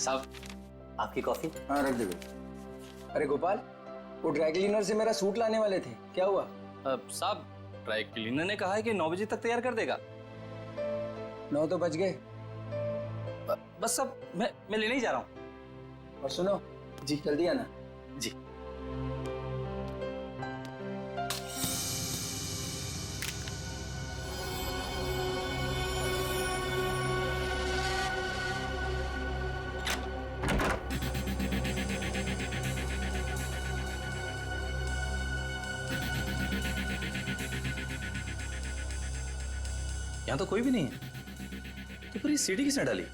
साहब आपकी कॉफी। हाँ रख दे। अरे गोपाल, वो ड्राई क्लीनर से मेरा सूट लाने वाले थे, क्या हुआ? साहब ड्राई क्लीनर ने कहा है कि 9 बजे तक तैयार कर देगा। 9 तो बज गए। बस अब मैं लेने ही जा रहा हूँ। और सुनो जी, जल्दी आना जी। यहाँ तो कोई भी नहीं है, तो फिर ये सीढ़ी किसने डाली?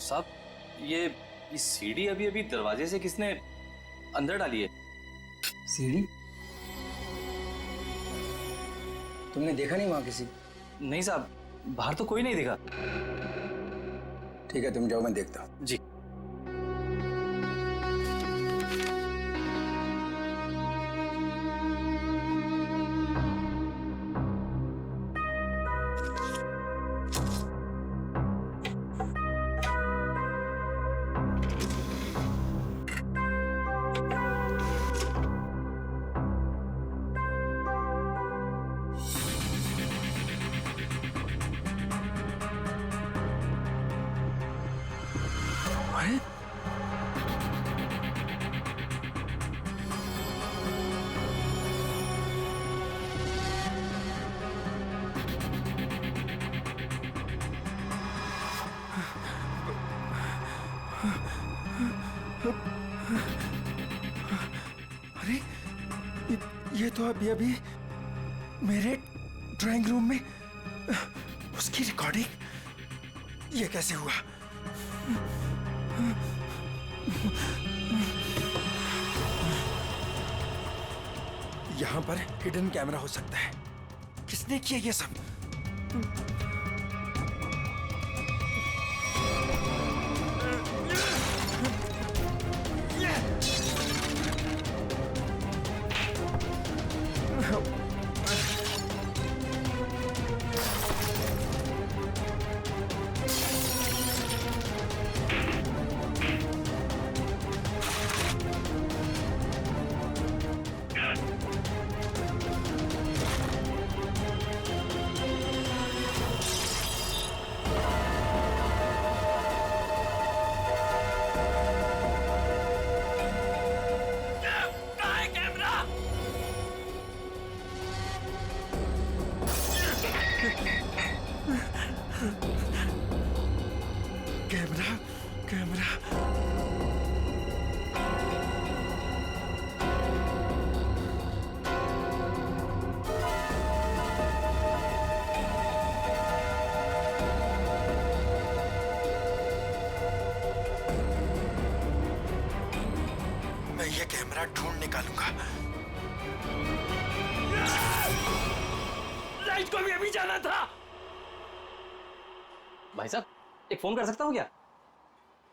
साहब ये सीढ़ी अभी अभी दरवाजे से किसने अंदर डाली है? सीढ़ी? तुमने देखा नहीं वहां किसी? नहीं साहब, बाहर तो कोई नहीं दिखा। ठीक है तुम जाओ, मैं देखता हूँ। जी। अरे ये तो अभी अभी मेरे ड्राइंग रूम में उसकी रिकॉर्डिंग, ये कैसे हुआ? यहां पर हिडन कैमरा हो सकता है। किसने किया ये सब? कैमरा कैमरा मैं ये कैमरा ढूंढ निकालूंगा। लाइट को भी अभी जाना था। भाई साहब एक फोन कर सकता हूँ क्या?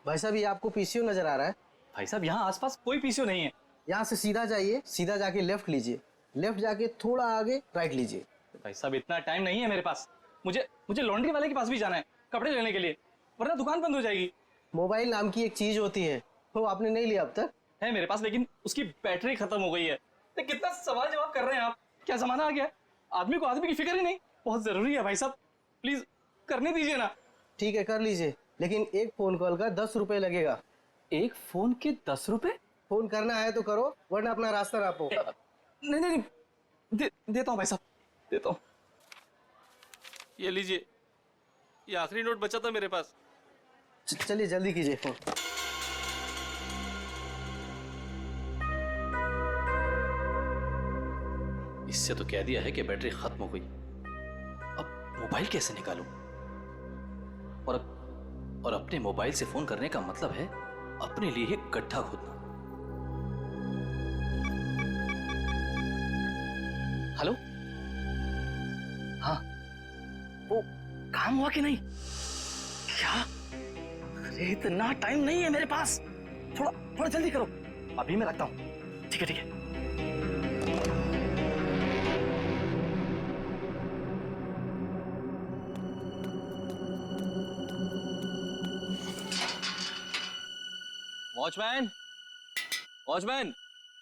भाई साहब ये आपको पीसीओ नजर आ रहा है? भाई साहब यहाँ आसपास कोई पीसीओ नहीं है। यहाँ से सीधा जाइए, सीधा जाके लेफ्ट लीजिए, लेफ्ट जाके थोड़ा आगे राइट लीजिए। भाई साहब इतना टाइम नहीं है मेरे पास। मुझे लॉन्ड्री वाले के पास भी जाना है कपड़े लेने के लिए, वरना दुकान बंद हो जाएगी। मोबाइल नाम की एक चीज होती है, वो आपने नहीं लिया अब तक? है मेरे पास, लेकिन उसकी बैटरी खत्म हो गई है। तो कितना सवाल जवाब कर रहे हैं आप? क्या जमाना आ गया, आदमी को आदमी की फिक्र ही नहीं। बहुत जरूरी है भाई साहब, प्लीज करने दीजिए ना। ठीक है कर लीजिए, लेकिन एक फोन कॉल का 10 रुपए लगेगा। एक फोन के 10 रुपए? फोन करना है तो करो, वरना अपना रास्ता नापो। नहीं नहीं नहीं, देता हूँ भाई साहब, देता हूँ। ये लीजिए, ये आखिरी नोट बचा था मेरे पास। चलिए जल्दी कीजिए फोन। इससे तो कह दिया है कि बैटरी खत्म हो गई। अब मोबाइल कैसे निकालूं? और अपने मोबाइल से फोन करने का मतलब है अपने लिए ही गड्ढा खोदना। हेलो, हाँ, वो काम हुआ कि नहीं? क्या? अरे इतना टाइम नहीं है मेरे पास, थोड़ा जल्दी करो। अभी मैं रखता हूँ। ठीक है ठीक है। वॉचमैन, वॉचमैन,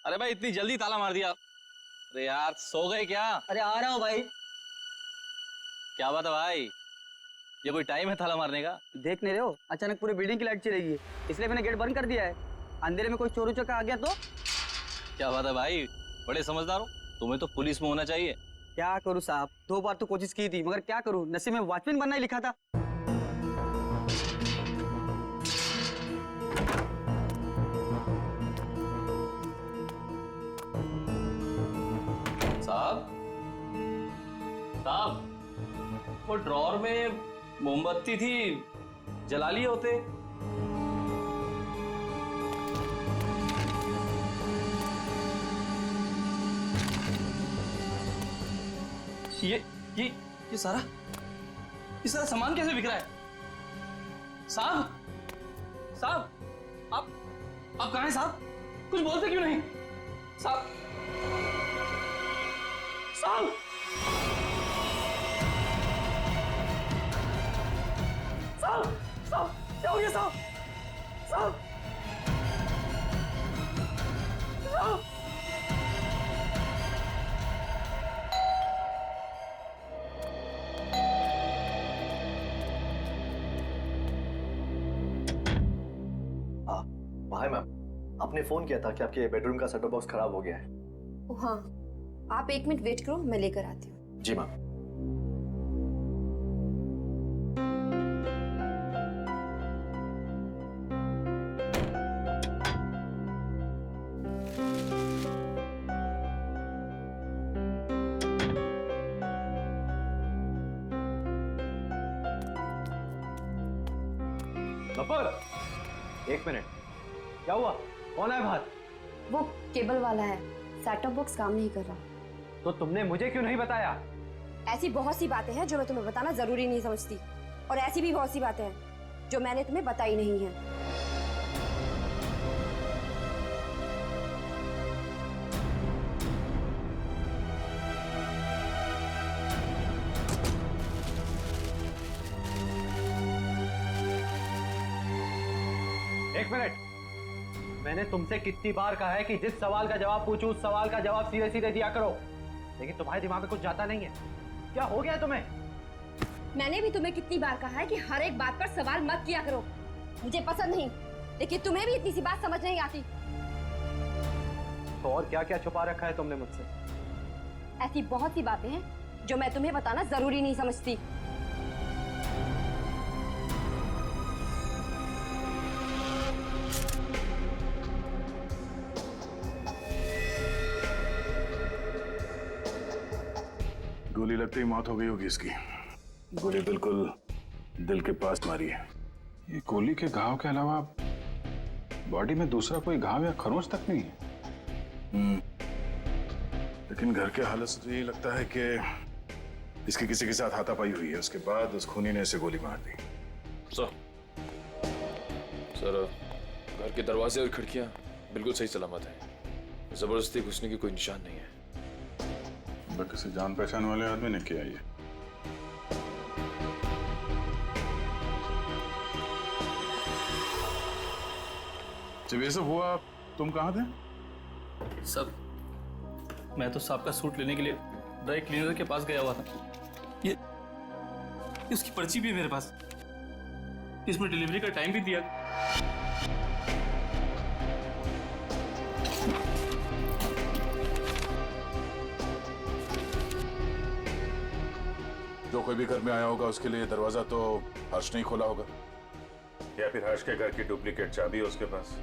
अरे भाई इतनी जल्दी ताला मार दिया। अरे यार सो गए क्या? अरे आ रहा हूँ भाई। क्या बात है भाई, ये कोई टाइम है ताला मारने का? देख नहीं रहे हो, अचानक पूरी बिल्डिंग की लाइट चली गई है, इसलिए मैंने गेट बंद कर दिया है। अंधेरे में कोई चोर उचक्का आ गया तो? क्या बात है भाई, बड़े समझदार हो। तुम्हें तो पुलिस में होना चाहिए। क्या करूँ साहब, 2 बार तो कोशिश की थी, मगर क्या करूँ, नसीब में वॉचमैन बनना ही लिखा था। साहब, साहब, वो ड्रॉर में मोमबत्ती थी, जला लिए होते। ये ये ये सारा सामान कैसे बिक रहा है? साहब, साहब, आप कहाँ हैं साहब? कुछ बोलते क्यों नहीं? साहब, साहब, साहब, साहब, क्या हो गया साहब? साहब, साहब, हाय मैम, आपने फोन किया था कि आपके बेडरूम का सेटअप बॉक्स खराब हो गया है। ओह हाँ, आप 1 मिनट वेट करो, मैं लेकर आती हूँ। जी मैम। एक मिनट, क्या हुआ? कौन है बाहर? वो केबल वाला है, सेटअप बॉक्स काम नहीं कर रहा। तो तुमने मुझे क्यों नहीं बताया? ऐसी बहुत सी बातें हैं जो मैं तुम्हें बताना जरूरी नहीं समझती, और ऐसी भी बहुत सी बातें हैं जो मैंने तुम्हें बताई नहीं है। एक मिनट, मैंने तुमसे कितनी बार कहा है कि जिस सवाल का जवाब पूछूं उस सवाल का जवाब सीधे सीधे दिया करो, लेकिन तुम्हारे दिमाग में कुछ जाता नहीं है। क्या हो गया तुम्हें? मैंने भी तुम्हें कितनी बार कहा है कि हर एक बात पर सवाल मत किया करो। मुझे पसंद नहीं, लेकिन तुम्हें भी इतनी सी बात समझ नहीं आती। तो और क्या क्या छुपा रखा है तुमने मुझसे? ऐसी बहुत सी बातें हैं जो मैं तुम्हें बताना जरूरी नहीं समझती। गोली लगते ही मौत हो गई होगी इसकी। गोली बिल्कुल दिल के पास मारी है। ये गोली के घाव के अलावा बॉडी में दूसरा कोई घाव या खरोंच तक नहीं है। लेकिन घर के हालत से तो यही लगता है कि इसकी किसी के साथ हाथापाई हुई है, उसके बाद उस खूनी ने इसे गोली मार दी। सर, घर के दरवाजे और खिड़कियां बिल्कुल सही सलामत हैं। जबरदस्ती घुसने की कोई निशान नहीं है। किसी जान पहचान वाले आदमी ने किया ये। जब ये सब हुआ तुम कहाँ थे? सब, मैं तो साहब का सूट लेने के लिए ड्राई क्लीनर के पास गया हुआ था। ये उसकी पर्ची भी है मेरे पास, इसमें डिलीवरी का टाइम भी दिया। जो कोई भी घर में आया होगा उसके लिए दरवाजा तो हर्ष ने ही खोला होगा, या फिर हर्ष के घर की डुप्लीकेट चाबी है उसके पास।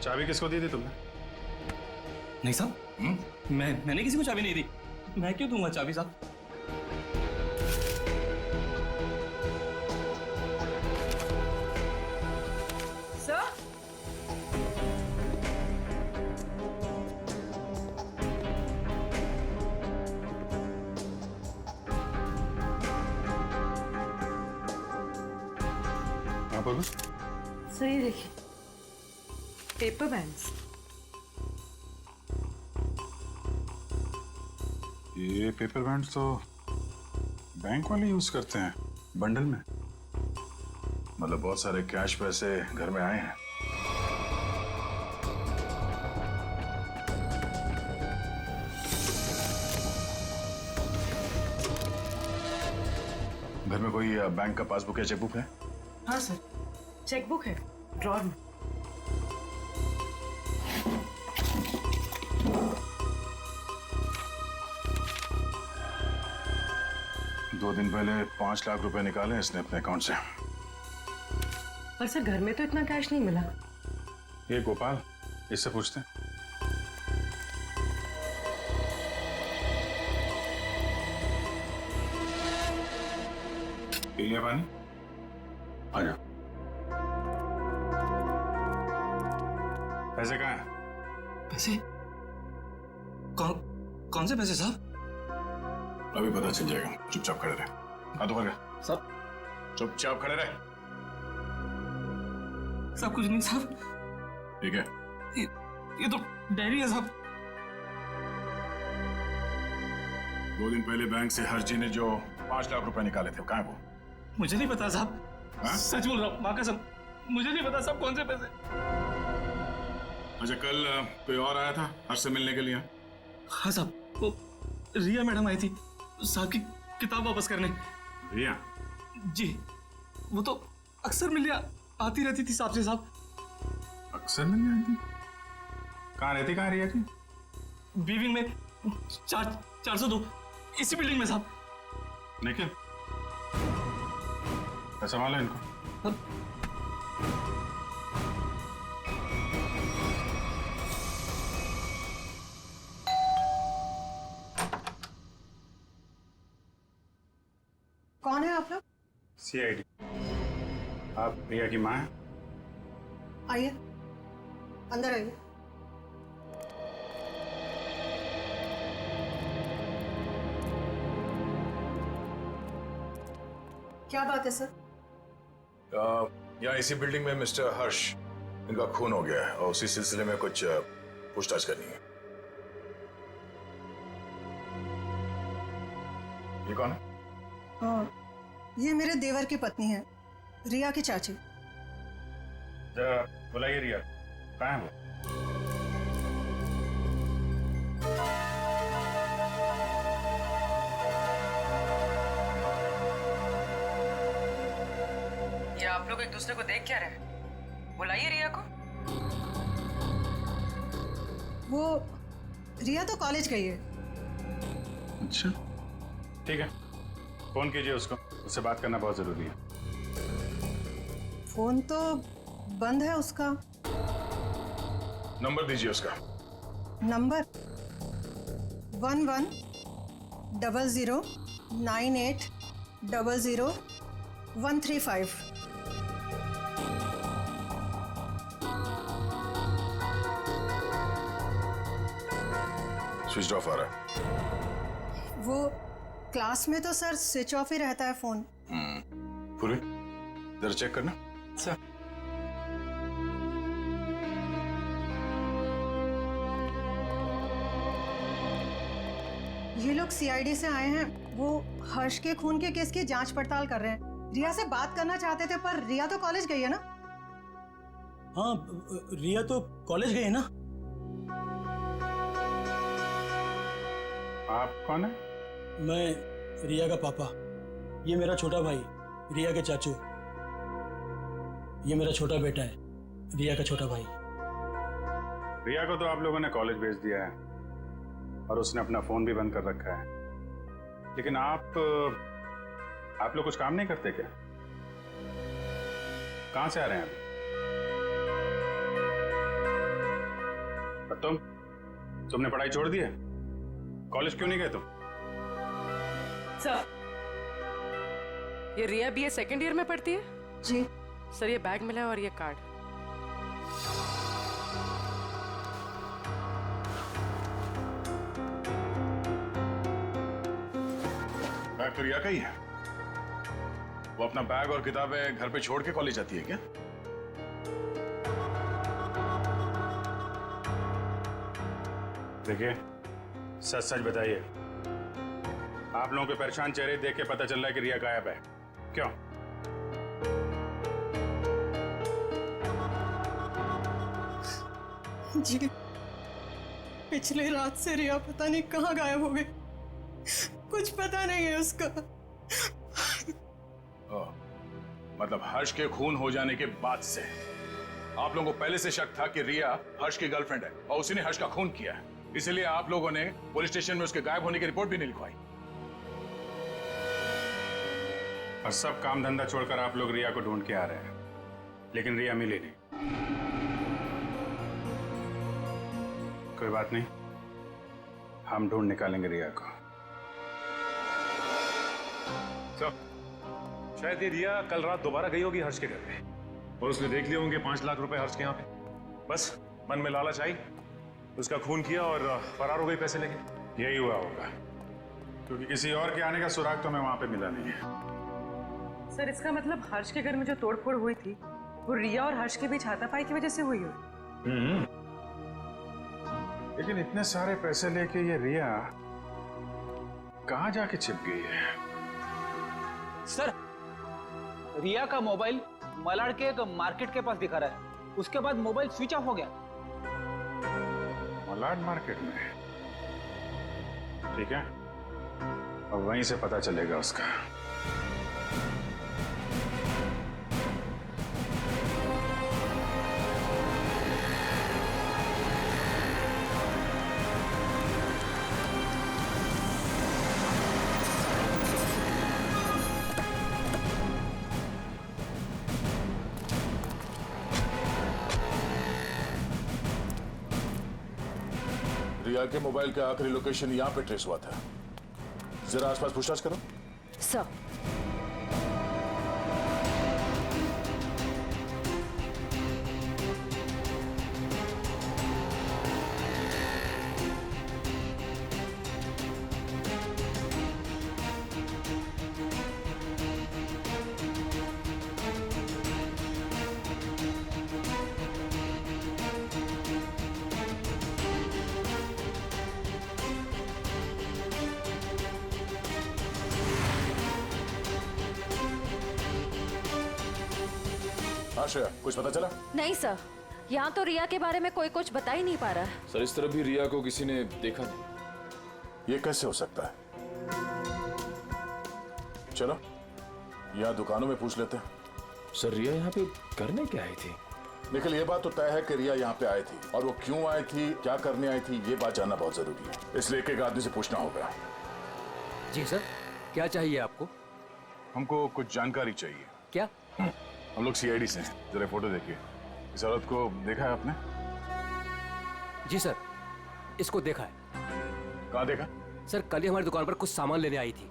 चाबी किसको दी थी तुमने? नहीं साहब, मैंने किसी को चाबी नहीं दी। मैं क्यों दूंगा चाबी साहब? सर, हाँ बोलो। सर ये देखिए, पेपर बैंड्स। ये पेपर बैंड्स तो बैंक वाले यूज करते हैं बंडल में। मतलब बहुत सारे कैश पैसे घर में आए हैं। घर में कोई बैंक का पासबुक या चेकबुक है? हाँ सर, चेकबुक है ड्रॉर में। दो दिन पहले 5 लाख रुपए निकाले इसने अपने अकाउंट से। पर सर घर में तो इतना कैश नहीं मिला। ये गोपाल, इससे पूछते हैं। पी लिया पानी? आ जा। पैसे कहाँ हैं? पैसे? कौन से पैसे साहब? अभी पता चल जाएगा, चुपचाप खड़े रहे। हाथ ऊपर कर। साहब, चुपचाप खड़े रहे। सब कुछ नहीं साहब। ठीक है। ये तो डायरी है साहब। 2 दिन पहले बैंक से हर्जी ने जो 5 लाख रुपए निकाले थे, कहाँ है वो? मुझे नहीं पता साहब। हाँ? सच बोल रहा हूँ, माँ कसम, मुझे नहीं पता साहब कौन से पैसे। अच्छा, कल कोई और आया था हर्ष से मिलने के लिए? हाँ साहब, वो रिया मैडम आई थी साहब की किताब वापस करने। रिया? जी, वो तो अक्सर मिलने आती रहती थी साहब से साहब। अक्सर मिलने आती? कहाँ रहती, कहाँ रिया की? बी विंग में 402, इसी बिल्डिंग में साहब। निखिल, संभालो इनको। कौन है आप लोग? CID। आप रिया की माँ हैं? आइए, अंदर आइए। क्या बात है सर? यहाँ इसी बिल्डिंग में मिस्टर हर्ष, इनका खून हो गया है और उसी सिलसिले में कुछ पूछताछ करनी है। ये कौन है? ये मेरे देवर की पत्नी है, रिया की चाची। जरा बुलाइए रिया, कहाँ है वो? ये आप लोग एक दूसरे को देख क्या रहे? बुलाइए रिया को। वो रिया तो कॉलेज गई है। अच्छा, ठीक है, फोन कीजिए उसको, उससे बात करना बहुत जरूरी है। फोन तो बंद है उसका। नंबर दीजिए उसका। नंबर 110098000135। स्विच ऑफ आ रहा है। वो क्लास में तो सर स्विच ऑफ ही रहता है फोन। पूरी जरा चेक करना। सर, ये लोग CID से आए हैं। वो हर्ष के खून के केस की जांच पड़ताल कर रहे हैं। रिया से बात करना चाहते थे, पर रिया तो कॉलेज गई है ना। हाँ, रिया तो कॉलेज गई है ना। आप कौन है? मैं रिया का पापा, ये मेरा छोटा भाई रिया के चाचू, ये मेरा छोटा बेटा है रिया का छोटा भाई। रिया को तो आप लोगों ने कॉलेज भेज दिया है और उसने अपना फोन भी बंद कर रखा है, लेकिन आप लोग कुछ काम नहीं करते क्या? कहां से आ रहे हैं अभी? तुमने पढ़ाई छोड़ दी है? कॉलेज क्यों नहीं गए तुम? सर, ये रिया BA सेकेंड ईयर में पढ़ती है? जी सर, ये बैग मिला है और ये कार्ड। बैग तो रिया का ही है। वो अपना बैग और किताबें घर पे छोड़ के कॉलेज जाती है क्या? देखिए, सच सच बताइए, आप लोगों के परेशान चेहरे देख के पता चल रहा है कि रिया गायब है। क्यों? जी, पिछले रात से रिया पता नहीं कहाँ गायब हो गई। कुछ पता नहीं है उसका। मतलब हर्ष के खून हो जाने के बाद से आप लोगों को पहले से शक था कि रिया हर्ष की गर्लफ्रेंड है और उसी ने हर्ष का खून किया है, इसलिए आप लोगों ने पुलिस स्टेशन में उसके गायब होने की रिपोर्ट भी नहीं लिखवाई। और सब काम धंधा छोड़कर आप लोग रिया को ढूंढ के आ रहे हैं, लेकिन रिया मिली नहीं। कोई बात नहीं, हम ढूंढ निकालेंगे रिया को। शायद ये रिया कल रात दोबारा गई होगी हर्ष के घर पे और उसने देख लिए होंगे 5 लाख रुपए हर्ष के यहाँ पे। बस मन में लालच आई, उसका खून किया और फरार हो गई पैसे लेके। यही हुआ होगा, क्योंकि किसी और के आने का सुराग तो हमें वहां पे मिला नहीं है। सर इसका मतलब हर्ष के घर में जो तोड़फोड़ हुई थी वो रिया और हर्ष के बीच हाथापाई की वजह से हुई हो। लेकिन इतने सारे पैसे लेके ये रिया कहां जाके छिप गई है? सर, रिया का मोबाइल मलाड के एक मार्केट के पास दिखा रहा है, उसके बाद मोबाइल स्विच ऑफ हो गया। मलाड मार्केट में? ठीक है, अब वहीं से पता चलेगा उसका। रिया के मोबाइल का आखिरी लोकेशन यहाँ पे ट्रेस हुआ था। जरा आसपास पूछताछ करो। सर आश्रया, कुछ पता चला? नहीं सर, यहाँ तो रिया के बारे में कोई कुछ बता ही नहीं पा रहा है। सर इस तरह भी रिया को किसी ने देखा नहीं। ये कैसे हो सकता है? चलो यहाँ दुकानों में पूछ लेते हैं। सर रिया यहाँ पे करने क्या आई थी? निखिल, ये बात तो तय है कि रिया यहाँ पे आई थी और वो क्यों आई थी, क्या करने आई थी, ये बात जानना बहुत जरूरी है, इसलिए एक एक आदमी से पूछना होगा। जी सर, क्या चाहिए आपको? हमको कुछ जानकारी चाहिए। क्या? हम लोग सीआईडी से हैं, जरा फोटो देखिए। इस औरत को देखा है आपने? जी सर, इसको देखा है। कहाँ देखा? सर कल ही हमारी दुकान पर कुछ सामान लेने आई थी।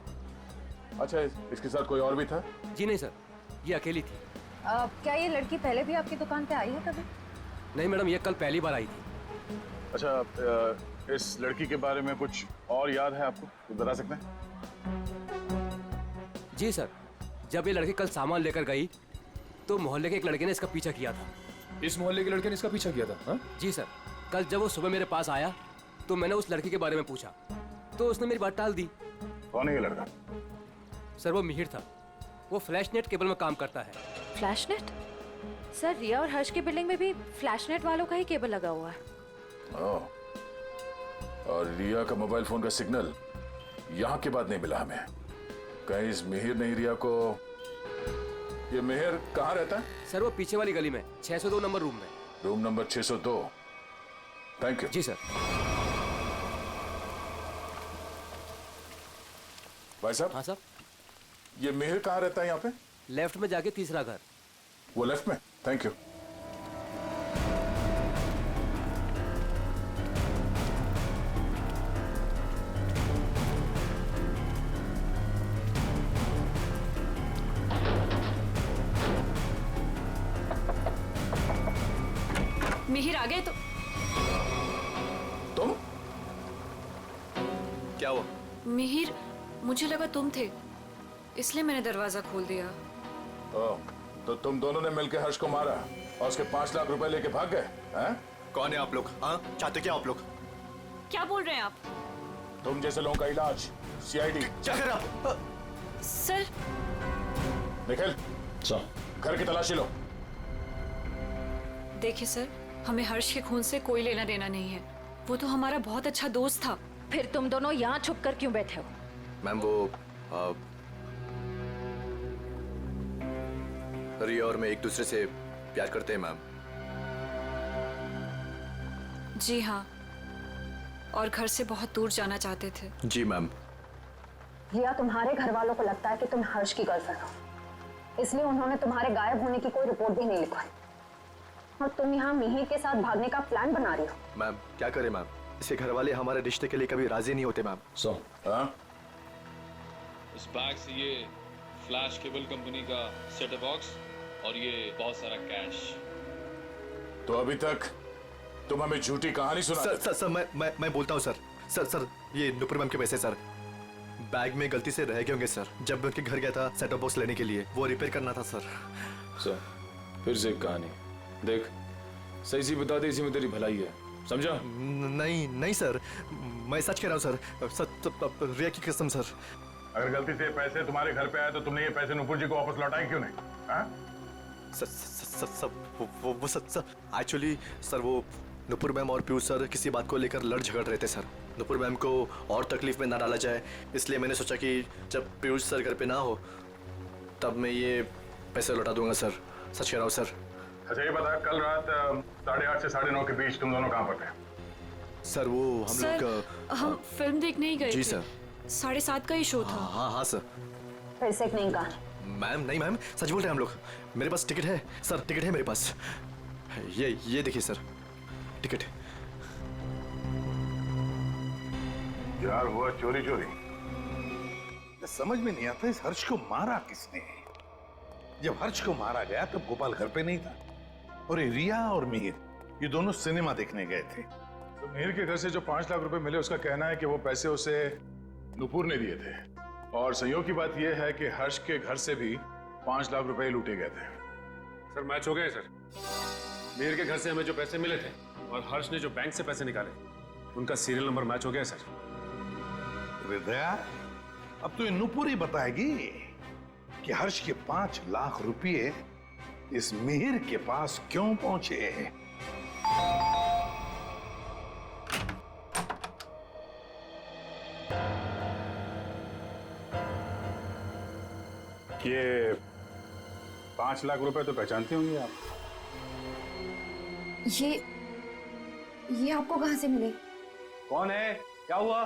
अच्छा, इसके साथ कोई और भी था? जी नहीं सर, ये अकेली थी। क्या ये लड़की पहले भी आपकी दुकान पे आई है कभी? नहीं मैडम, ये कल पहली बार आई थी। अच्छा, इस लड़की के बारे में कुछ और याद है आपको, तो बता सकते हैं? जी सर, जब ये लड़की कल सामान लेकर गई तो मोहल्ले के एक लड़के ने इसका पीछा किया था। इस मोहल्ले के लड़के ने इसका पीछा किया था? हाँ? जी सर, कल जब वो सुबह मेरे पास आया तो मैंने उस लड़की के बारे में पूछा तो उसने मेरी बात टाल दी। कौन है ये लड़का? सर वो मिहिर था, वो फ्लैशनेट केबल में काम करता है। फ्लैशनेट? सर रिया और हर्ष की बिल्डिंग में भी फ्लैशनेट वालों का ही केबल लगा हुआ है। और रिया का मोबाइल फोन का सिग्नल यहाँ के बाद नहीं मिला हमें। कहीं इस मिहिर ने रिया को... ये मिहिर कहाँ रहता है? सर वो पीछे वाली गली में 602 नंबर रूम में। Room number 602। Thank you. जी सर। भाई साहब। हाँ सर। ये मिहिर कहाँ रहता है यहाँ पे? लेफ्ट में जाके तीसरा घर। वो लेफ्ट में? Thank you. मिहिर आ गए तो तुम? क्या हुआ? मिहिर, मुझे लगा तुम थे, इसलिए मैंने दरवाजा खोल दिया। तो तुम दोनों ने मिलकर हर्ष को मारा और उसके 5 लाख रुपए लेके भाग गए हैं? कौन है आप लोग? हाँ, चाहते क्या आप लोग? क्या बोल रहे हैं आप? तुम जैसे लोगों का इलाज सीआईडी। क्या कर रहा? सर निखिल, घर की तलाशी लो। देखिए सर, हमें हर्ष के खून से कोई लेना देना नहीं है। वो तो हमारा बहुत अच्छा दोस्त था। फिर तुम दोनों यहाँ छुप कर क्यों बैठे हो? मैम वो रिया और मैं एक दूसरे से प्यार करते हैं मैम। जी हाँ, और घर से बहुत दूर जाना चाहते थे। जी मैम। रिया, तुम्हारे घर वालों को लगता है कि तुम हर्ष की गर्लफ्रेंड हो, इसलिए उन्होंने तुम्हारे गायब होने की कोई रिपोर्ट भी नहीं लिखवाई और तुम यहाँ मिहिर के साथ भागने का प्लान बना रही हो। मैम क्या करें मैम, इसके घर वाले हमारे रिश्ते के लिए कभी राजी नहीं होते मैम। इस बैग से ये फ्लैश केबल कंपनी का सेट बॉक्स और ये बहुत सारा कैश। तो अभी तक तुम हमें झूठी कहानी सुना। सर मैं बोलता हूँ सर, ये नुपुर मैम के पैसे सर बैग में गलती से रह गए होंगे सर। जब मैं उनके घर गया था सेट बॉक्स लेने के लिए, वो रिपेयर करना था सर। फिर से एक कहानी देख, सही सी बता दे, इसी में तेरी भलाई है, समझा? नहीं सर, मैं सच कह रहा हूँ सर, रिया की कसम सर। अगर गलती से पैसे तुम्हारे घर पे आए तो तुमने ये पैसे नुपुर जी को वापस लौटाए क्यों नहीं? एक्चुअली सर वो नुपुर मैम और पीयूष सर किसी बात को लेकर लड़ झगड़ रहे थे सर। नुपुर मैम को और तकलीफ में ना डाला जाए, इसलिए मैंने सोचा कि जब पीयूष सर घर पे ना हो तब मैं ये पैसे लौटा दूंगा सर। सच कह रहा हूँ सर। अच्छा ये बता, कल रात 8:30 से 9:30 के बीच तुम दोनों कहाँ पर थे? सर वो हम लोग हम फिल्म देखने ही गए जी थे। सर। 7:30 का ही शो था। हाँ सर। फिर से एक नई कहानी। मैम नहीं मैम, सच बोल रहे हैं हम लोग। मेरे पास टिकट है सर, टिकट है मेरे पास। ये देखिए सर, टिकट। यार हुआ चोरी। समझ में नहीं आता इस हर्ष को मारा किसने? जब हर्ष को मारा गया तब गोपाल घर पे नहीं था और ये रिया और मिहिर ये दोनों सिनेमा देखने गए थे। तो मिहिर के घर से जो 5 लाख रुपए मिले, उसका कहना है कि वो पैसे उसे नुपुर ने दिए थे, और संयोग की बात यह है कि हर्ष के घर से भी 5 लाख रुपए लूटे गए थे। सर मैच हो गए सर। मिहिर के घर से हमें जो पैसे मिले थे और हर्ष ने जो बैंक से पैसे निकाले, उनका सीरियल नंबर मैच हो गया सर। हृदया, अब तो ये नुपुर ही बताएगी कि हर्ष के 5 लाख रुपए इस मिहिर के पास क्यों पहुंचे। ये 5 लाख रुपए तो पहचानते होंगे आप? ये आपको कहां से मिले? कौन है? क्या हुआ?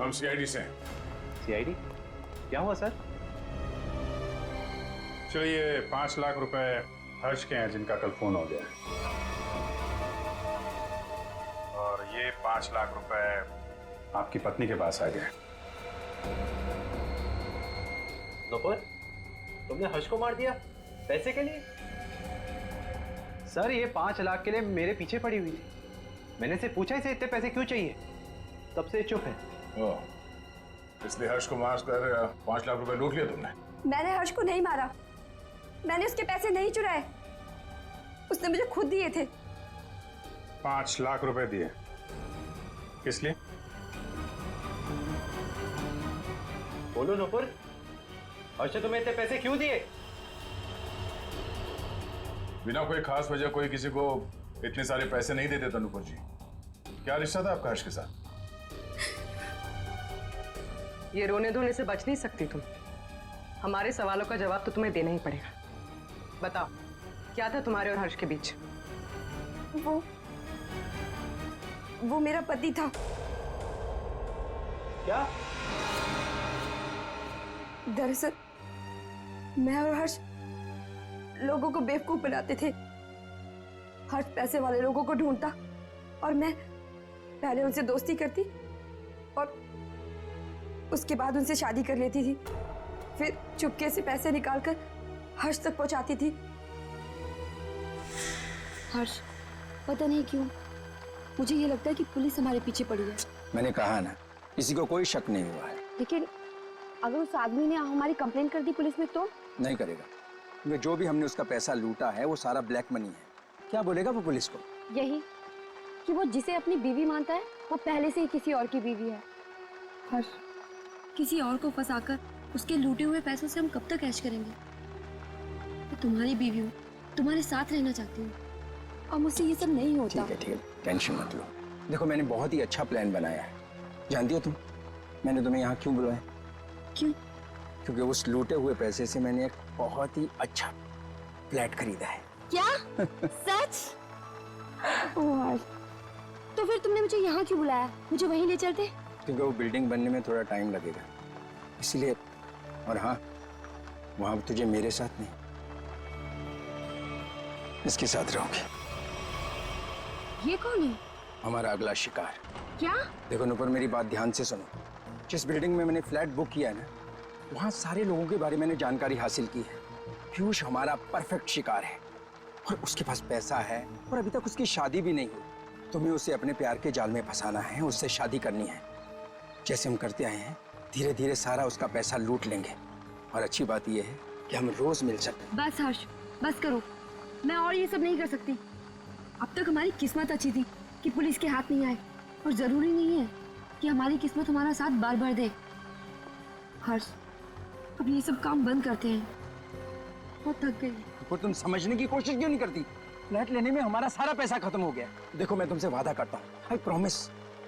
हम सीआईडी से हैं। सीआईडी? क्या हुआ सर? चलिए, 5 लाख रुपए हर्ष के हैं जिनका कल फोन हो गया, और ये 5 लाख रुपए आपकी पत्नी के पास आ गए। नुपुर, तुमने हर्ष को मार दिया पैसे के लिए? सर ये 5 लाख के लिए मेरे पीछे पड़ी हुई थी। मैंने से पूछा इसे इतने पैसे क्यों चाहिए, तब से चुप है। इसलिए हर्ष को मार कर 5 लाख रुपए लूट लिया तुमने? मैंने हर्ष को नहीं मारा, मैंने उसके पैसे नहीं चुराए, उसने मुझे खुद दिए थे। 5 लाख रुपए दिए? किस लिए? बोलो नुपुर, हर्ष ने तुम्हें इतने पैसे क्यों दिए? बिना कोई खास वजह कोई किसी को इतने सारे पैसे नहीं दे देता नुपुर जी। क्या रिश्ता था आपका हर्ष के साथ? ये रोने धोने से बच नहीं सकती तुम। हमारे सवालों का जवाब तो तुम्हें देना ही पड़ेगा। बताओ, क्या था तुम्हारे और हर्ष के बीच? वो मेरा पति था। क्या? दरअसल मैं और हर्ष लोगों को बेवकूफ बनाते थे। हर्ष पैसे वाले लोगों को ढूंढता और मैं पहले उनसे दोस्ती करती और उसके बाद उनसे शादी कर लेती थी। फिर चुपके से पैसे निकालकर हर्ष तक पहुंचाती थी। हर्ष, पता नहीं क्यों मुझे ये लगता है कि पुलिस हमारे पीछे पड़ी है। मैंने कहा ना, किसी को कोई शक नहीं हुआ है। लेकिन अगर उस आदमी ने हमारी कंप्लेंट कर दी पुलिस में तो? नहीं करेगा, क्योंकि जो भी हमने उसका पैसा लूटा है वो सारा ब्लैक मनी है। क्या बोलेगा वो पुलिस को? यही कि वो जिसे अपनी बीवी मानता है वो पहले से ही किसी और की बीवी है। हर्ष, किसी और को फंसाकर उसके लूटे हुए पैसों से हम कब तक ऐश करेंगे? मैं तुम्हारी बीवी हूँ, तुम्हारे साथ रहना चाहती हूँ और मुझसे ये सब नहीं होता। ठीक है, टेंशन मत लो। देखो मैंने बहुत ही अच्छा प्लान बनाया है। जानती हो तुम मैंने तुम्हें यहाँ क्यों बुलाया? क्यों? क्योंकि उस लूटे हुए पैसे से मैंने एक बहुत ही अच्छा फ्लैट खरीदा है। क्या? सच? ओह हर्ष, तो फिर तुमने मुझे यहाँ क्यों बुलाया? मुझे वहीं ले चलते। क्योंकि वो बिल्डिंग बनने में थोड़ा टाइम लगेगा इसलिए। और हाँ, वहां तुझे मेरे साथ नहीं, इसके साथ रहोगे। ये कौन है? हमारा अगला शिकार। क्या? देखो नुपुर, मेरी बात ध्यान से सुनो। जिस बिल्डिंग में मैंने फ्लैट बुक किया है ना, वहां सारे लोगों के बारे में मैंने जानकारी हासिल की है। पीयूष हमारा परफेक्ट शिकार है और उसके पास पैसा है और अभी तक उसकी शादी भी नहीं हुई। तुम्हें उसे अपने प्यार के जाल में फंसाना है, उससे शादी करनी है। जैसे हम करते आए हैं, धीरे धीरे सारा उसका पैसा लूट लेंगे। और अच्छी बात यह है कि हम रोज मिल सकते। बस हर्ष, बस करो। मैं और ये सब नहीं कर सकती। अब तक हमारी किस्मत अच्छी थी कि पुलिस के हाथ नहीं आए, और जरूरी नहीं है कि हमारी किस्मत हमारा साथ बार बार दे। हर्ष, अब ये सब काम बंद करते हैं। बहुत थक गई। तो तुम समझने की कोशिश क्यों नहीं करती? फ्लैट लेने में हमारा सारा पैसा खत्म हो गया। देखो मैं तुमसे वादा करता हूँ, आई प्रॉमिस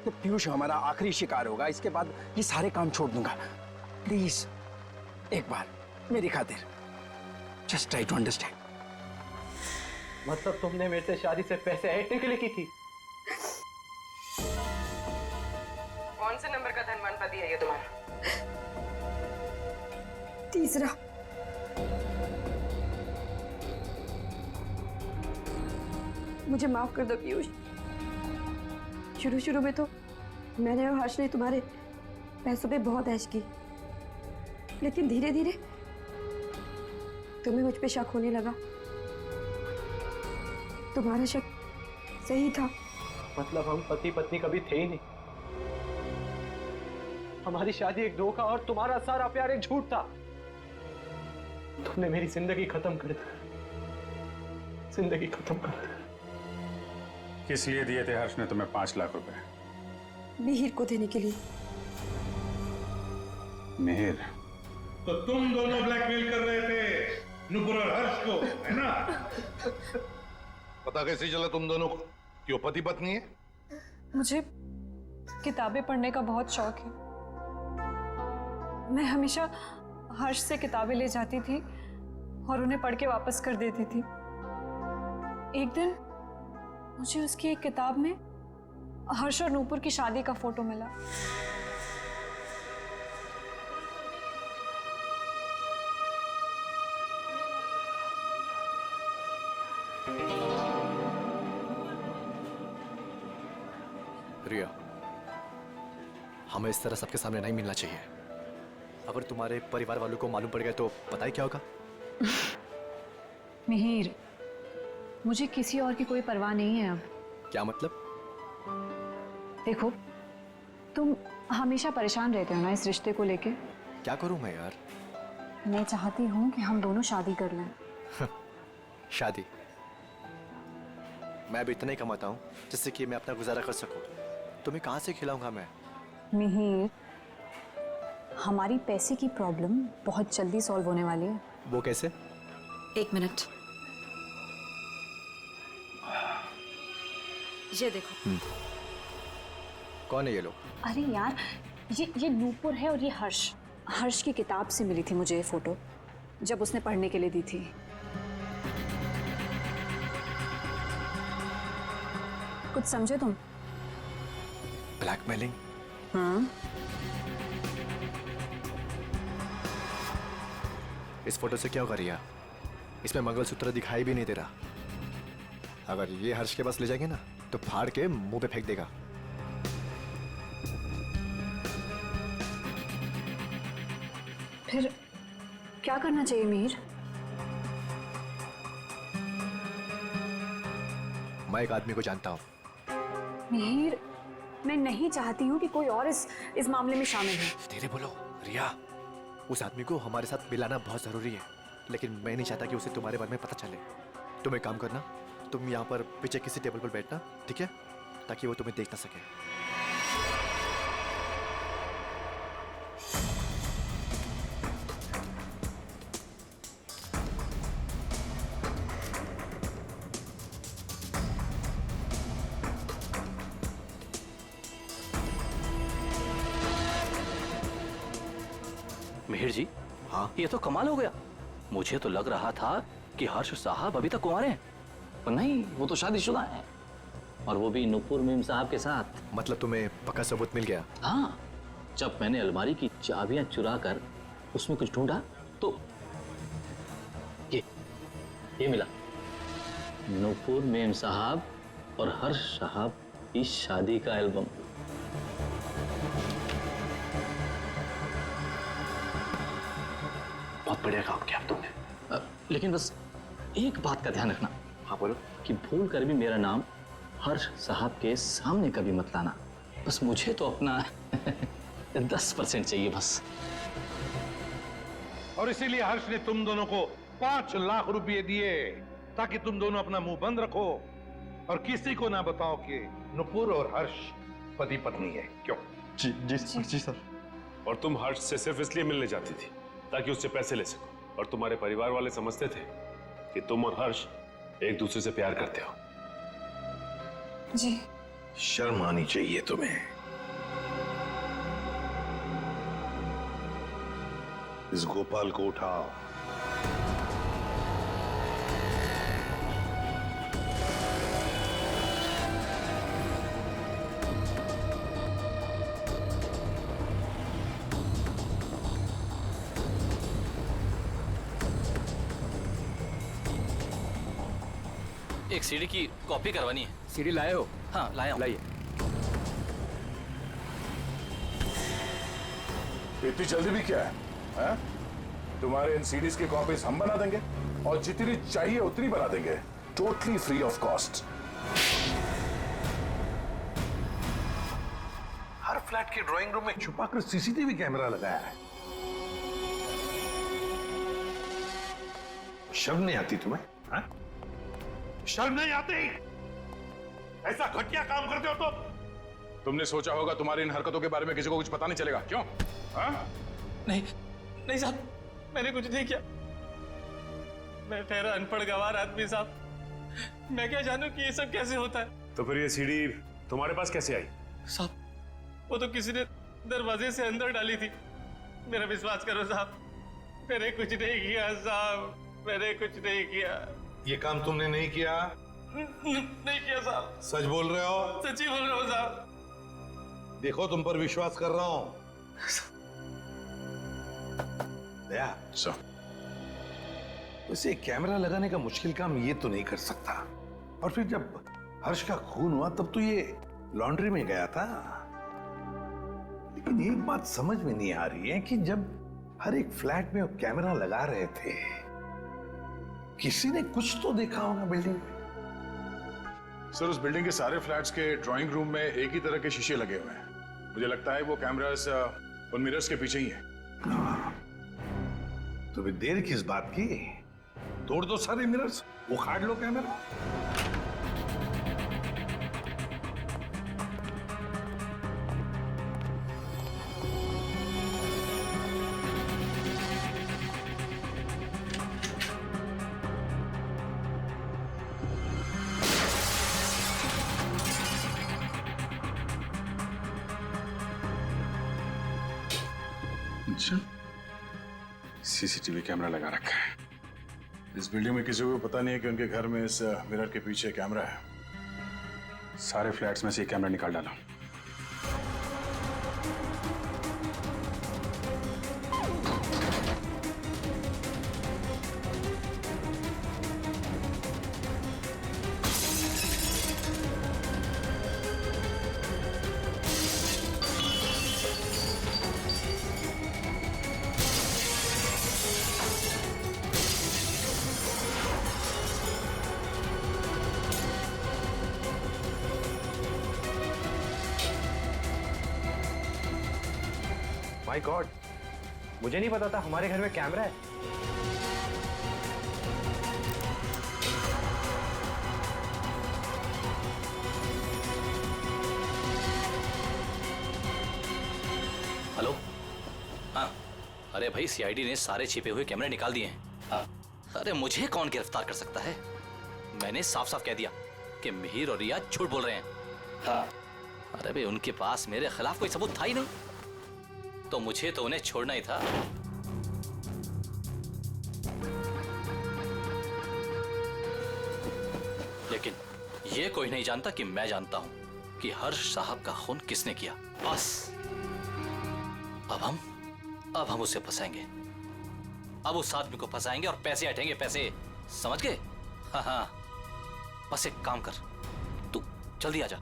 कि पीयूष हमारा आखिरी शिकार होगा। इसके बाद ये सारे काम छोड़ दूंगा। प्लीज एक बार मेरी खातिर जस्ट ट्राई टू अंडरस्टैंड। मतलब तुमने मेरे से शादी से पैसे ऐंठने के लिए की थी? कौन से नंबर का धनवान पति है ये तुम्हारा? तीसरा। मुझे माफ कर दो पीयूष। शुरू शुरू में तो मैंने और हर्ष ने तुम्हारे पैसों पे बहुत ऐश की, लेकिन धीरे धीरे तुम्हें मुझ पे शक होने लगा। तुम्हारा शक सही था। मतलब हम पति पत्नी कभी थे ही नहीं। हमारी शादी एक धोखा और तुम्हारा सारा प्यार एक झूठ था। तुमने मेरी जिंदगी खत्म कर दी, जिंदगी खत्म कर दी। किस लिए दिए थे हर्ष ने तुम्हें 5 लाख रुपए? मिहिर को देने के लिए। मिहिर? तो तुम दोनों ब्लैकमेल कर रहे थे नुपुर और हर्ष को, है ना? पता कैसे चला तुम दोनों को कि वो पति पत्नी है? मुझे किताबें पढ़ने का बहुत शौक है। मैं हमेशा हर्ष से किताबें ले जाती थी और उन्हें पढ़ के वापस कर देती थी। एक दिन मुझे उसकी एक किताब में हर्ष और नूपुर की शादी का फोटो मिला। रिया, हमें इस तरह सबके सामने नहीं मिलना चाहिए। अगर तुम्हारे परिवार वालों को मालूम पड़ गया तो पता ही क्या होगा? मिहिर, मुझे किसी और की कोई परवाह नहीं है अब। क्या मतलब? देखो, तुम हमेशा परेशान रहते हो ना इस रिश्ते को लेके। क्या करूं मैं यार? मैं चाहती हूँ कि हम दोनों शादी कर लें। शादी? मैं भी इतना ही कमाता हूँ जिससे कि मैं अपना गुजारा कर सकूं। तुम्हें कहाँ से खिलाऊंगा मैं? मिहिर, हमारी पैसे की प्रॉब्लम बहुत जल्दी सॉल्व होने वाली है। वो कैसे? 1 मिनट, ये देखो। कौन है ये लोग? अरे यार, ये नूपुर है और ये हर्ष। हर्ष की किताब से मिली थी मुझे ये फोटो, जब उसने पढ़ने के लिए दी थी। कुछ समझे तुम? ब्लैकमेलिंग? हाँ। इस फोटो से क्या होगा रिया? इसमें मंगलसूत्र दिखाई भी नहीं दे रहा। अगर ये हर्ष के पास ले जाएंगे ना तो फाड़ के मुंह पे फेंक देगा। फिर क्या करना चाहिए मिहिर? मैं एक आदमी को जानता हूँ। मिहिर, मैं नहीं चाहती हूँ कि कोई और इस मामले में शामिल हो। धीरे बोलो रिया, उस आदमी को हमारे साथ मिलाना बहुत जरूरी है। लेकिन मैं नहीं चाहता कि उसे तुम्हारे बारे में पता चले। तुम एक काम करना, तुम यहाँ पर पीछे किसी टेबल पर बैठना, ठीक है, ताकि वो तुम्हें देख ना सके। मिहिर जी, हाँ, ये तो कमाल हो गया। मुझे तो लग रहा था कि हर्ष साहब अभी तक कुंवारे हैं, पर नहीं, वो तो शादीशुदा हैं, और वो भी नुपुर मीम साहब के साथ। मतलब तुम्हें पक्का सबूत मिल गया? हाँ, जब मैंने अलमारी की चाबियां चुरा कर उसमें कुछ ढूंढा तो ये मिला। नुपुर मीम साहब और हर्ष साहब की शादी का एल्बम। बहुत बढ़िया काम किया तुमने। लेकिन बस एक बात का ध्यान रखना। हाँ बोलो। कि भूल कर भी मेरा नाम हर्ष साहब के सामने कभी मत लाना। बस मुझे तो अपना 10% चाहिए बस। और इसीलिए हर्ष ने तुम दोनों को 5 लाख रुपए दिए ताकि तुम दोनों अपना मुंह बंद रखो और किसी को ना बताओ कि नुपुर और हर्ष पति पत्नी है। क्यों? जी जी जी सर। और तुम हर्ष से सिर्फ इसलिए मिलने जाती थी ताकि उससे पैसे ले सको, और तुम्हारे परिवार वाले समझते थे कि तुम और हर्ष एक दूसरे से प्यार करते हो। जी। शर्म आनी चाहिए तुम्हें। इस गोपाल को उठाओ। एक सीडी की कॉपी करवानी है। सीडी लाए हो? हाँ, लाया हूं। लाइए। इतनी जल्दी भी क्या है? तुम्हारे इन सीडीज की कॉपीज हम बना देंगे और जितनी चाहिए उतनी बना देंगे, totally free of cost. Her flat के ड्राइंग रूम में छुपाकर सीसीटीवी कैमरा लगाया है। शर्म नहीं आती तुम्हें? हा? शर्म नहीं आती? ऐसा घटिया काम करते हो तो? तुमने सोचा होगा तुम्हारी इन हरकतों के बारे में किसी को कुछ पता नहीं चलेगा, क्यों? हाँ? नहीं साहब, मैंने कुछ नहीं किया। मैं ठहरा अनपढ़ गंवार आदमी साहब। मैं क्या जानूं कि ये सब कैसे होता है। तो फिर ये सीडी तुम्हारे पास कैसे आई? साहब, वो तो किसी ने दरवाजे से अंदर डाली थी। मेरा विश्वास करो साहब, मैंने कुछ नहीं किया साहब, मैंने कुछ नहीं किया। ये काम तुमने नहीं किया? नहीं किया साहब। सच बोल रहे हो? सच्ची बोल रहा हूँ साहब। देखो, तुम पर विश्वास कर रहा हूं। दया, उसे कैमरा लगाने का मुश्किल काम ये तो नहीं कर सकता। और फिर जब हर्ष का खून हुआ तब तो ये लॉन्ड्री में गया था। लेकिन एक बात समझ में नहीं आ रही है कि जब हर एक फ्लैट में वो कैमरा लगा रहे थे, किसी ने कुछ तो देखा होगा बिल्डिंग में। सर, उस बिल्डिंग के सारे फ्लैट्स के ड्राइंग रूम में एक ही तरह के शीशे लगे हुए हैं। मुझे लगता है वो कैमरास उन मिरर्स के पीछे ही है। तो भी देर किस बात की? तोड़ दो सारे मिरर्स, उखाड़ लो कैमरा। अच्छा, सीसीटीवी कैमरा लगा रखा है। इस बिल्डिंग में किसी को पता नहीं है कि उनके घर में इस मिरर के पीछे कैमरा है। सारे फ्लैट्स में से ये कैमरा निकाल डाला। माय गॉड, मुझे नहीं पता था हमारे घर में कैमरा है। अरे भाई सीआईडी ने सारे छिपे हुए कैमरे निकाल दिए हैं। अरे मुझे कौन गिरफ्तार कर सकता है? मैंने साफ साफ कह दिया कि मिहिर और रिया झूठ बोल रहे हैं। अरे भाई उनके पास मेरे खिलाफ कोई सबूत था ही नहीं, तो मुझे तो उन्हें छोड़ना ही था। लेकिन ये कोई नहीं जानता कि मैं जानता हूं कि हर्ष साहब का खून किसने किया। बस अब हम उसे फंसाएंगे। अब उस आदमी को फंसाएंगे और पैसे हटेंगे, पैसे, समझ गए? हाँ, बस एक काम कर, तू जल्दी आजा,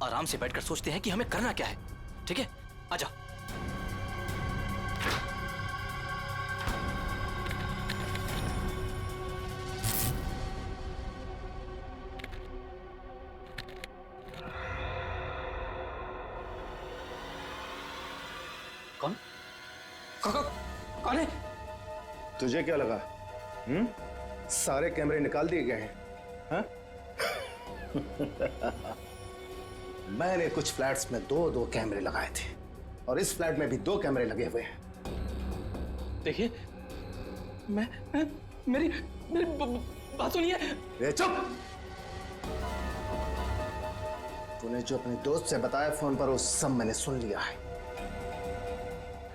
आराम से बैठकर सोचते हैं कि हमें करना क्या है। ठीक है, आजा। कौन है? तुझे क्या लगा? सारे कैमरे निकाल दिए गए हैं? हाँ? मैंने कुछ फ्लैट्स में दो कैमरे लगाए थे और इस फ्लैट में भी 2 कैमरे लगे हुए हैं। देखिए, मेरी बात सुनिए। चुप! तूने जो अपने दोस्त से बताया फोन पर वो सब मैंने सुन लिया है।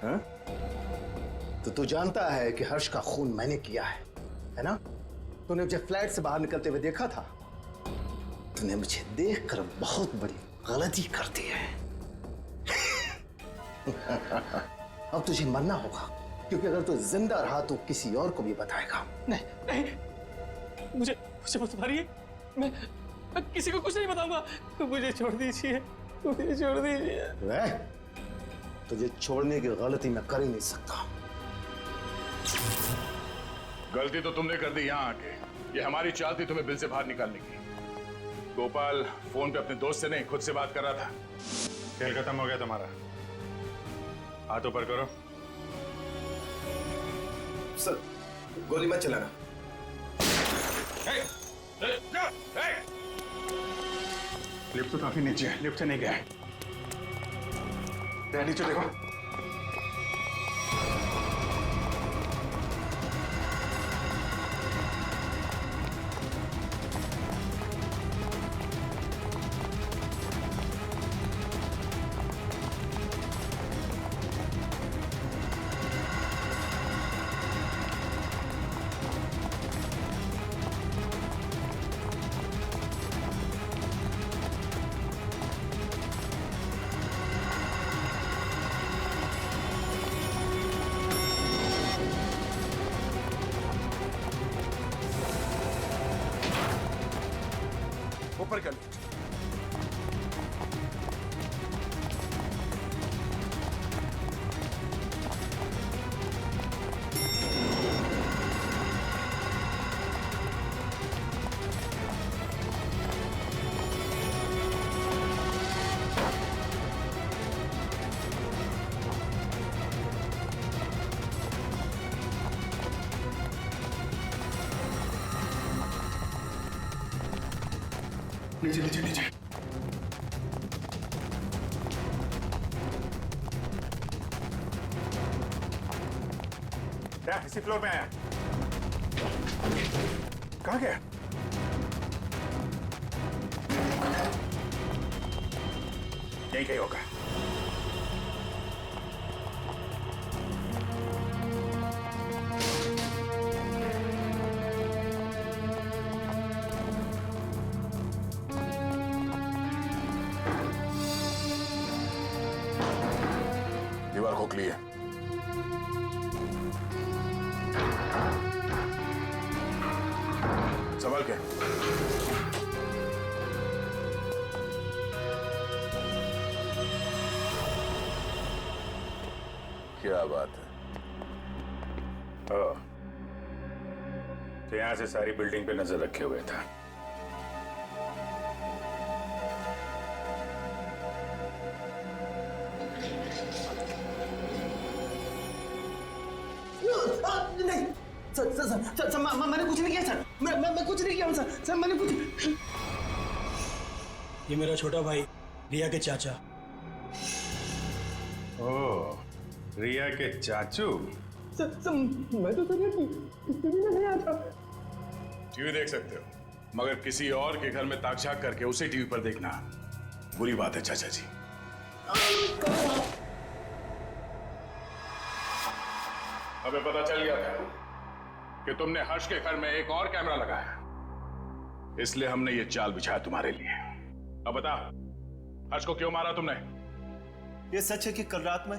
हाँ? तो तू जानता है कि हर्ष का खून मैंने किया है ना? तूने मुझे फ्लैट से बाहर निकलते हुए देखा था। तूने मुझे देखकर बहुत बड़ी गलती कर दी है। अब तुझे मरना होगा, क्योंकि अगर तू जिंदा रहा तो किसी और को भी बताएगा। नहीं, मुझे मत मारिए। मैं किसी को कुछ नहीं बताऊंगा। मुझे छोड़ दीजिए, मुझे छोड़ दीजिए। तुझे छोड़ने की गलती मैं कर ही नहीं सकता। गलती तो तुमने कर दी यहाँ आके। ये हमारी चाल थी तुम्हें बिल से बाहर निकालने की। गोपाल फोन पे अपने दोस्त से नहीं खुद से बात कर रहा था। खेल खत्म हो गया तुम्हारा। हाथ ऊपर करो। सर, गोली मत चलाना। लिफ्ट तो काफी नीचे है, लिफ्ट से नहीं गया है। नीचे देखो। ऊपर कर। नीचे नीचे नीचे। क्या इसी फ्लोर में आया? कहाँ गया? यहीं कहीं होगा। दीवार खोखली है। संभाल के। क्या बात है? तो यहां से सारी बिल्डिंग पे नजर रखे हुए था। नहीं सर, मैंने कुछ नहीं किया सर। मैं कुछ नहीं किया सर, मैंने कुछ। ये मेरा छोटा भाई रिया के चाचा। ओह, रिया के चाचू? मैं तो टीवी में गया था। टीवी देख सकते हो, मगर किसी और के घर में ताक-झाक करके उसे टीवी पर देखना बुरी बात है चाचा जी। हमें पता चल गया था कि तुमने हर्ष के घर में एक और कैमरा लगाया, इसलिए हमने ये चाल बिछाया तुम्हारे लिए। अब बता, हर्ष को क्यों मारा तुमने? ये सच है कि कल रात में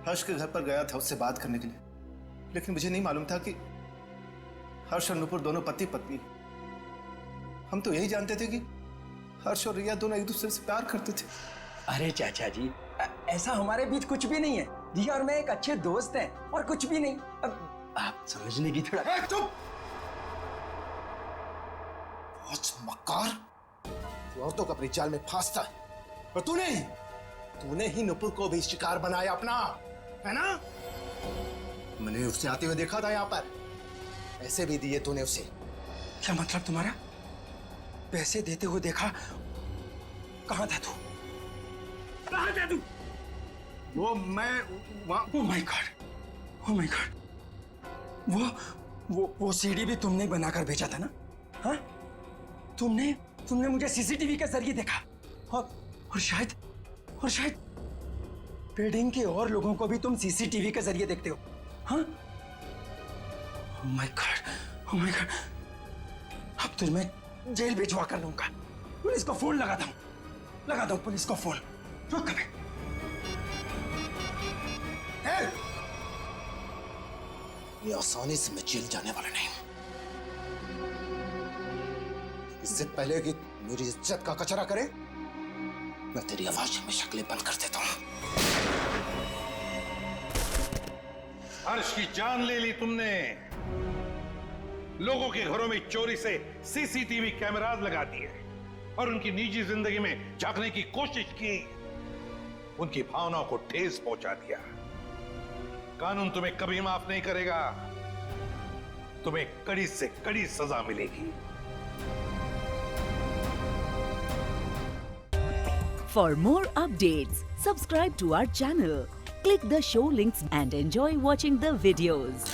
हर्ष के घर पर गया था उससे बात करने के लिए, लेकिन मुझे नहीं मालूम था कि हर्ष और नुपुर दोनों पति पत्नी। हम तो यही जानते थे कि हर्ष और रिया दोनों एक दूसरे से प्यार करते थे। अरे चाचा जी, ऐसा हमारे बीच कुछ भी नहीं है। रिया और मैं एक अच्छे दोस्त हैं और कुछ भी नहीं। अब आप समझने की थोड़ा। चुप! बहुत मक्कार, तू औरतों को अपनी जाल में फांसता है, और तूने ही नुपुर को भी शिकार बनाया अपना, है ना? मैंने उससे आते हुए देखा था यहाँ पर, पैसे भी दिए तूने उसे। क्या मतलब तुम्हारा? पैसे देते हुए देखा? कहाँ था तू? कहाँ था तू? वो मैं oh my God, oh my God, वो सीडी भी तुमने बनाकर भेजा था ना? हाँ, तुमने मुझे सीसीटीवी के जरिए देखा, और शायद बिल्डिंग के और लोगों को भी तुम सीसीटीवी के जरिए देखते हो। हाँ, oh my God, oh my God, अब तो मैं जेल भिजवा कर लूंगा। पुलिस को फोन लगा दो पुलिस को फोन। रुक कभी। ये आसानी से मैं जेल जाने वाला नहीं हूं। इससे पहले कि मेरी इज्जत का कचरा करे, मैं तेरी आवाज में शक्लें बंद कर देता हूं। हर्ष की जान ले ली तुमने। लोगों के घरों में चोरी से सीसीटीवी कैमरास लगा दिए और उनकी निजी जिंदगी में झांकने की कोशिश की। उनकी भावनाओं को ठेस पहुंचा दिया। कानून तुम्हें कभी माफ नहीं करेगा। तुम्हें कड़ी से कड़ी सजा मिलेगी। For more updates, subscribe to our channel, click the show links and enjoy watching the videos.